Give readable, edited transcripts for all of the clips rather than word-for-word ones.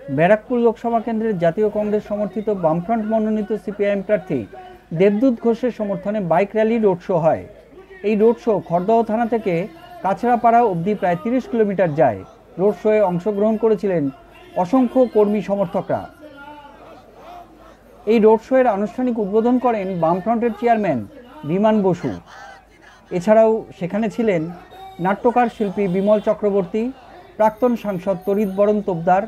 ব্যারাকপুর লোকসভা কেন্দ্রের জাতীয় কংগ্রেস সমর্থিত বামফ্রন্ট মনোনীত সিপিআইএম প্রার্থী দেবদূত ঘোষের সমর্থনে বাইক র্যালি রোড শো হয়। এই রোড শো খড়দহ থানা থেকে কাছড়াপাড়া অবধি প্রায় 30 কিলোমিটার যায়। রোড শোয়ে অংশগ্রহণ করেছিলেন অসংখ্য কর্মী সমর্থকরা। এই রোড শোয়ের আনুষ্ঠানিক উদ্বোধন করেন বামফ্রন্টের চেয়ারম্যান বিমান বসু। এছাড়াও সেখানে ছিলেন নাট্যকার শিল্পী বিমল চক্রবর্তী, প্রাক্তন সাংসদ তরিৎ বরণ তোপদার,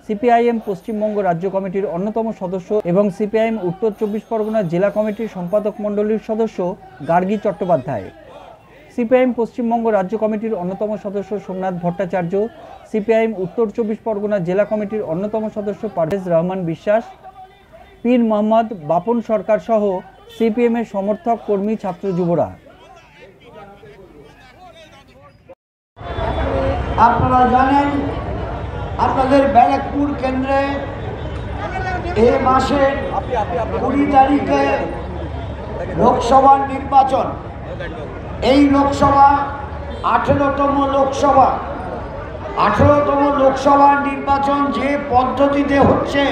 সিপিআইএম পশ্চিমবঙ্গ রাজ্য কমিটির অন্যতম সদস্য এবং সিপিআইএম উত্তর 24 পরগনা জেলা কমিটির সম্পাদক মণ্ডলীর সদস্য গার্গী চট্টোপাধ্যায়, সিপিআইএম পশ্চিমবঙ্গ রাজ্য কমিটির অন্যতম সদস্য সোমনাথ ভট্টাচার্য, সিপিআইএম উত্তর 24 পরগনা জেলা কমিটির অন্যতম সদস্য পারভেজ রহমান বিশ্বাস, পীর মোহাম্মদ বাপন সরকার সহ সিপিএমের সমর্থক, কর্মী, ছাত্র, যুবরা। আপনারা জানেন আপনাদের ব্যারাকপুর কেন্দ্রে এই মাসের 20 তারিখে লোকসভা নির্বাচন। এই লোকসভা 18তম লোকসভা নির্বাচন যে পদ্ধতিতে হচ্ছে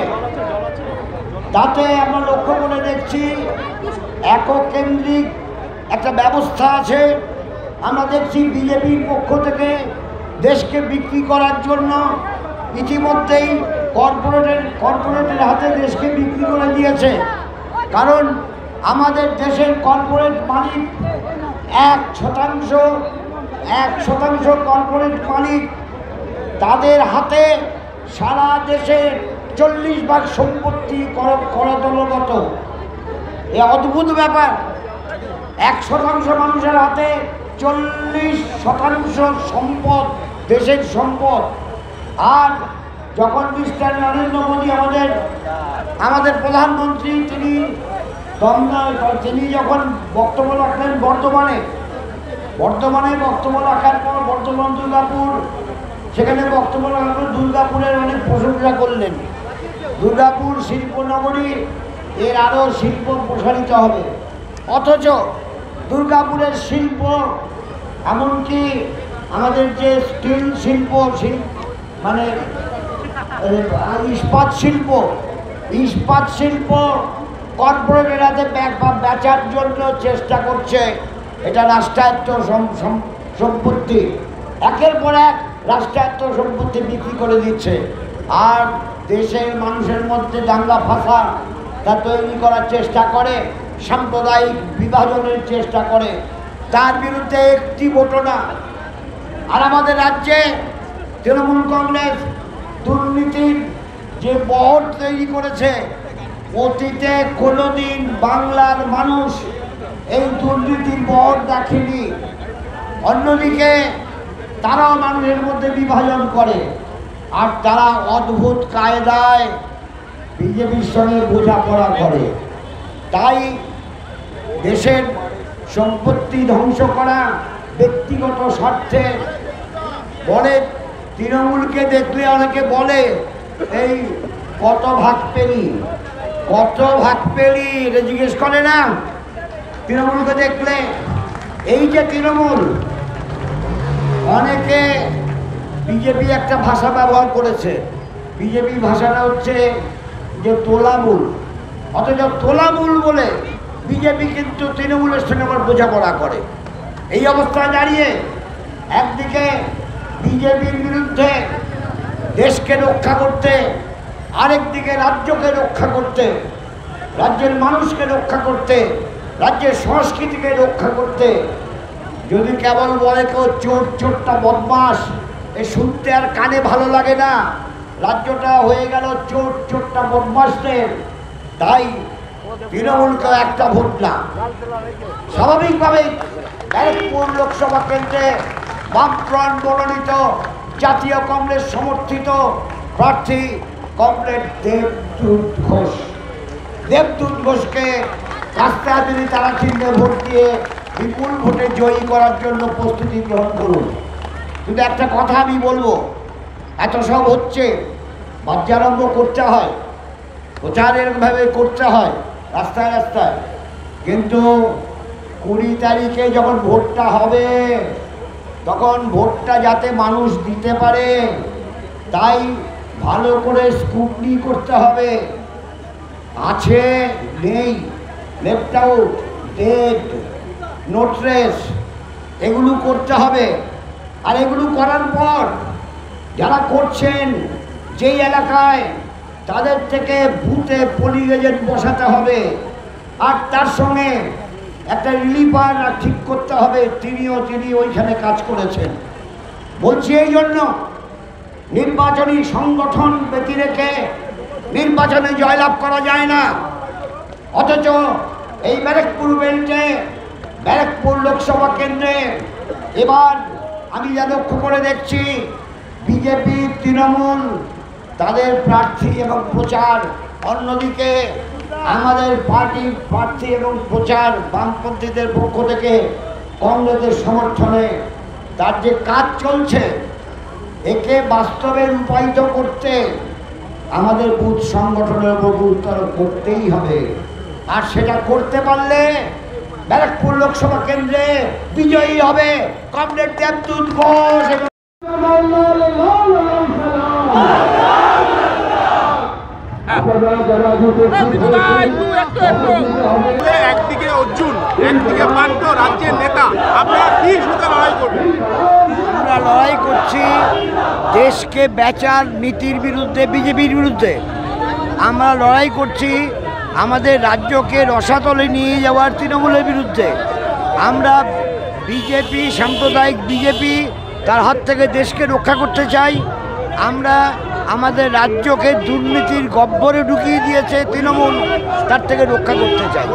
তাতে আমরা লক্ষ্য করে দেখছি একক কেন্দ্রিক একটা ব্যবস্থা আছে। আমরা দেখছি বিজেপির পক্ষ থেকে দেশকে বিক্রি করার জন্য ইতিমধ্যেই কর্পোরেটের হাতে দেশকে বিক্রি করে দিয়েছে। কারণ আমাদের দেশের কর্পোরেট মালিক 1% কর্পোরেট মালিক, তাদের হাতে সারা দেশের 40 ভাগ সম্পত্তি করতলগত। এ অদ্ভুত ব্যাপার। 1% মানুষের হাতে 40% সম্পদ, দেশের সম্পদ। আর যখন মিস্টার নরেন্দ্র মোদী আমাদের প্রধানমন্ত্রী তিনি যখন বক্তব্য রাখলেন বর্ধমানে বক্তব্য রাখার পর বর্ধমান দুর্গাপুর, সেখানে বক্তব্য রাখার পর দুর্গাপুরের অনেক প্রশংসা করলেন। দুর্গাপুর শিল্পনগরী, এর আরও শিল্প প্রসারিত হবে। অথচ দুর্গাপুরের শিল্প, এমনকি আমাদের যে স্টিল শিল্প, মানে ইস্পাত শিল্প কর্পোরেটের হাতে বেচার জন্য চেষ্টা করছে। এটা রাষ্ট্রায়ত্ত সম্পত্তি, একের পর এক রাষ্ট্রায়ত্ত সম্পত্তি বিক্রি করে দিচ্ছে। আর দেশের মানুষের মধ্যে দাঙ্গা ফাঁসা তা তৈরি করার চেষ্টা করে, সাম্প্রদায়িক বিভাজনের চেষ্টা করে। তার বিরুদ্ধে একটি ভোটও না। আর আমাদের রাজ্যে তৃণমূল কংগ্রেস দুর্নীতির যে বহর তৈরি করেছে, অতীতে কোনোদিন বাংলার মানুষ এই দুর্নীতির বহর দেখেনি। অন্যদিকে তারাও মানুষের মধ্যে বিভাজন করে, আর তারা অদ্ভুত কায়দায় বিজেপির সঙ্গে বোঝাপড়া করে। তাই দেশের সম্পত্তি ধ্বংস করা ব্যক্তিগত স্বার্থে বলে। তৃণমূলকে দেখলে অনেকে বলে এই কত ভাগ পেলি এটা জিজ্ঞেস করে না। তৃণমূলকে দেখলে এই যে তৃণমূল, অনেকে বিজেপি একটা ভাষা ব্যবহার করেছে। বিজেপি ভাষাটা হচ্ছে যে তোলামূল। অথচ তোলামূল বলে বিজেপি কিন্তু তৃণমূলের সঙ্গে আবার বোঝাপড়া করে। এই অবস্থায় দাঁড়িয়ে একদিকে বিজেপির বিরুদ্ধে দেশকে রক্ষা করতে, আরেকদিকে রাজ্যকে রক্ষা করতে, রাজ্যের মানুষকে রক্ষা করতে, রাজ্যের সংস্কৃতিকে রক্ষা করতে যদি কেবল বলে কেউ চোরটা বদমাস, এ শুনতে আর কানে ভালো লাগে না। রাজ্যটা হয়ে গেল চোরটা বদমাসদের। তাই তৃণমূলকেও একটা ভোট না। স্বাভাবিকভাবেই ব্যারাকপুর লোকসভা কেন্দ্রে বামফ্রন্ট মনোনীত জাতীয় কংগ্রেস সমর্থিত প্রার্থী কমরেড দেবদূত ঘোষকে রাস্তায় তিনি তারা চিহ্নে ভোট দিয়ে বিপুল ভোটে জয়ী করার জন্য প্রস্তুতি গ্রহণ করুন। কিন্তু একটা কথা আমি বলবো, এত সব হচ্ছে, বাচ্চারম্ভ করতে হয়, প্রচার এরকমভাবে করতে হয় রাস্তায় রাস্তায়, কিন্তু 20 তারিখে যখন ভোটটা হবে তখন ভোটটা যাতে মানুষ দিতে পারে, তাই ভালো করে স্ক্রুটনি করতে হবে, আছে নেই, left out, dead, no trace, এগুলো করতে হবে। আর এগুলো করার পর যারা করছেন যেই এলাকায়, তাদের থেকে বুথে পোলিং এজেন্ট বসাতে হবে, আর তার সঙ্গে একটা রিলিফার ঠিক করতে হবে, তিনি ওইখানে কাজ করেছেন। বলছি এই জন্য নির্বাচনী সংগঠন ব্যতি রেখে নির্বাচনে জয়লাভ করা যায় না। অথচ এই ব্যারাকপুর বেল্টে, ব্যারাকপুর লোকসভা কেন্দ্রে এবার আমি যা লক্ষ্য করে দেখছি, বিজেপি, তৃণমূল তাদের প্রার্থী এবং প্রচার, অন্যদিকে আমাদের পার্টির প্রার্থী এবং প্রচার বামপন্থীদের পক্ষ থেকে কংগ্রেসের সমর্থনে তার যে কাজ চলছে, একে বাস্তবে রূপায়িত করতে আমাদের বুথ সংগঠনের উপর গুরুত্ব করতেই হবে। আর সেটা করতে পারলে ব্যারাকপুর লোকসভা কেন্দ্রে বিজয়ী হবে কমরেড দেবদূত ঘোষ। একদিকে অর্জুন, একদিকে পার্থ, রাজ্যের নেতা, আপনারা কি সাথে লড়াই করবেন? আমরা লড়াই করছি দেশকে বেচার নীতির বিরুদ্ধে, বিজেপির বিরুদ্ধে। আমরা লড়াই করছি আমাদের রাজ্যকে রসাতলে নিয়ে যাওয়ার তৃণমূলের বিরুদ্ধে। আমরা বিজেপি, সাম্প্রদায়িক বিজেপি, তার হাত থেকে দেশকে রক্ষা করতে চাই। আমরা আমাদের রাজ্যকে দুর্নীতির গহ্বরে ঢুকিয়ে দিয়েছে তৃণমূল, তার থেকে রক্ষা করতে চাই।